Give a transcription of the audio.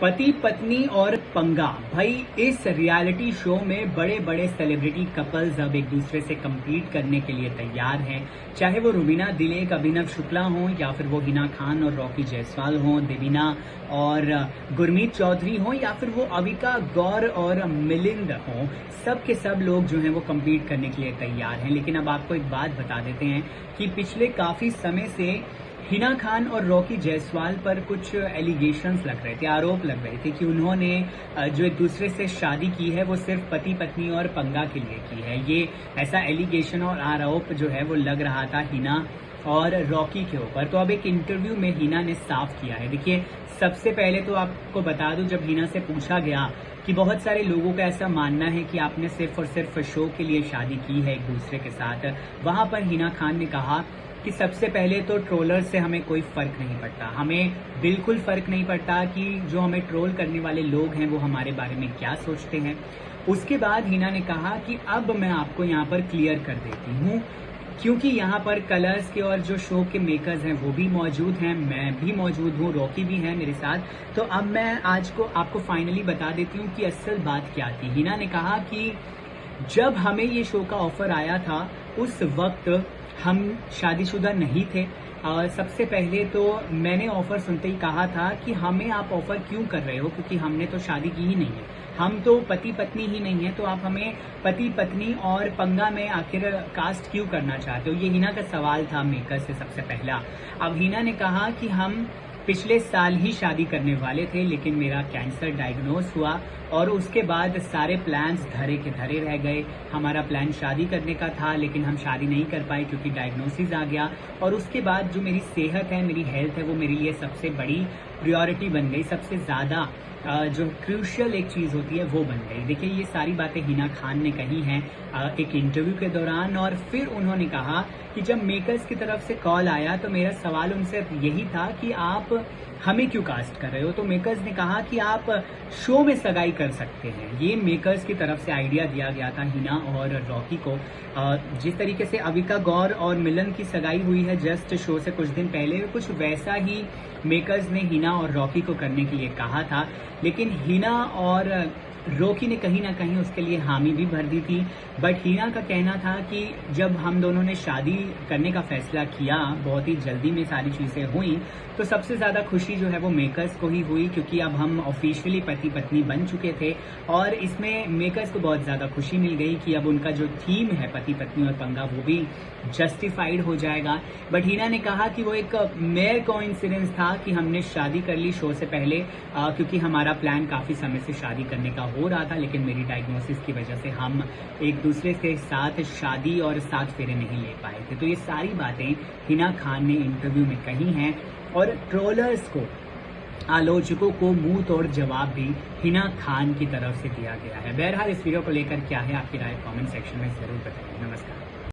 पति पत्नी और पंगा। भाई इस रियलिटी शो में बड़े बड़े सेलिब्रिटी कपल्स अब एक दूसरे से कम्पीट करने के लिए तैयार हैं। चाहे वो रुबीना दिलेक अभिनव शुक्ला हो या फिर वो हिना खान और रॉकी जायसवाल हो, देवीना और गुरमीत चौधरी हो या फिर वो अविका गौर और मिलिंद हो, सब के सब लोग जो हैं वो कम्पीट करने के लिए तैयार हैं। लेकिन अब आपको एक बात बता देते हैं कि पिछले काफी समय से हिना खान और रॉकी जायसवाल पर कुछ एलिगेशंस लग रहे थे, आरोप लग रहे थे कि उन्होंने जो एक दूसरे से शादी की है वो सिर्फ पति पत्नी और पंगा के लिए की है। ये ऐसा एलिगेशन और आरोप जो है वो लग रहा था हिना और रॉकी के ऊपर। तो अब एक इंटरव्यू में हिना ने साफ किया है। देखिए, सबसे पहले तो आपको बता दूं, जब हिना से पूछा गया कि बहुत सारे लोगों का ऐसा मानना है कि आपने सिर्फ और सिर्फ शो के लिए शादी की है एक दूसरे के साथ, वहां पर हिना खान ने कहा कि सबसे पहले तो ट्रोलर से हमें कोई फर्क नहीं पड़ता, हमें बिल्कुल फर्क नहीं पड़ता कि जो हमें ट्रोल करने वाले लोग हैं वो हमारे बारे में क्या सोचते हैं। उसके बाद हिना ने कहा कि अब मैं आपको यहाँ पर क्लियर कर देती हूँ, क्योंकि यहाँ पर कलर्स के और जो शो के मेकर्स हैं वो भी मौजूद हैं, मैं भी मौजूद हूँ, रॉकी भी है मेरे साथ। तो अब मैं आज को आपको फाइनली बता देती हूँ कि असल बात क्या थी। हिना ने कहा कि जब हमें ये शो का ऑफर आया था उस वक्त हम शादीशुदा नहीं थे। और सबसे पहले तो मैंने ऑफर सुनते ही कहा था कि हमें आप ऑफर क्यों कर रहे हो, क्योंकि हमने तो शादी की ही नहीं है, हम तो पति पत्नी ही नहीं है, तो आप हमें पति पत्नी और पंगा में आखिर कास्ट क्यों करना चाहते हो। ये हिना का सवाल था मेकर से सबसे पहला। अब हिना ने कहा कि हम पिछले साल ही शादी करने वाले थे, लेकिन मेरा कैंसर डायग्नोस हुआ और उसके बाद सारे प्लान्स धरे के धरे रह गए। हमारा प्लान शादी करने का था, लेकिन हम शादी नहीं कर पाए क्योंकि डायग्नोसिस आ गया। और उसके बाद जो मेरी सेहत है, मेरी हेल्थ है, वो मेरे लिए सबसे बड़ी प्रायोरिटी बन गई, सबसे ज़्यादा जो क्रूशियल एक चीज़ होती है वो बन गई। देखिए, ये सारी बातें हिना खान ने कही हैं एक इंटरव्यू के दौरान। और फिर उन्होंने कहा कि जब मेकर्स की तरफ से कॉल आया तो मेरा सवाल उनसे यही था कि आप हमें क्यों कास्ट कर रहे हो। तो मेकर्स ने कहा कि आप शो में सगाई कर सकते हैं। ये मेकर्स की तरफ से आइडिया दिया गया था हिना और रॉकी को। जिस तरीके से अविका गौर और मिलन की सगाई हुई है जस्ट शो से कुछ दिन पहले, कुछ वैसा ही मेकर्स ने हिना और रॉकी को करने के लिए कहा था। लेकिन हिना और रॉकी ने कहीं ना कहीं उसके लिए हामी भी भर दी थी। बट हिना का कहना था कि जब हम दोनों ने शादी करने का फैसला किया, बहुत ही जल्दी में सारी चीज़ें हुई, तो सबसे ज़्यादा खुशी जो है वो मेकर्स को ही हुई, क्योंकि अब हम ऑफिशियली पति पत्नी बन चुके थे। और इसमें मेकर्स को बहुत ज़्यादा खुशी मिल गई कि अब उनका जो थीम है पति पत्नी और पंगा वो भी जस्टिफाइड हो जाएगा। बट हिना ने कहा कि वो एक मेयर कोइंसिडेंस था कि हमने शादी कर ली शो से पहले, क्योंकि हमारा प्लान काफ़ी समय से शादी करने का हो रहा था, लेकिन मेरी डायग्नोसिस की वजह से हम एक दूसरे के साथ शादी और साथ फेरे नहीं ले पाए थे। तो ये सारी बातें हिना खान ने इंटरव्यू में कही हैं और ट्रोलर्स को, आलोचकों को मुंह तोड़ जवाब भी हिना खान की तरफ से दिया गया है। बहरहाल इस वीडियो को लेकर क्या है आपकी राय, कमेंट सेक्शन में जरूर बताइए। नमस्कार।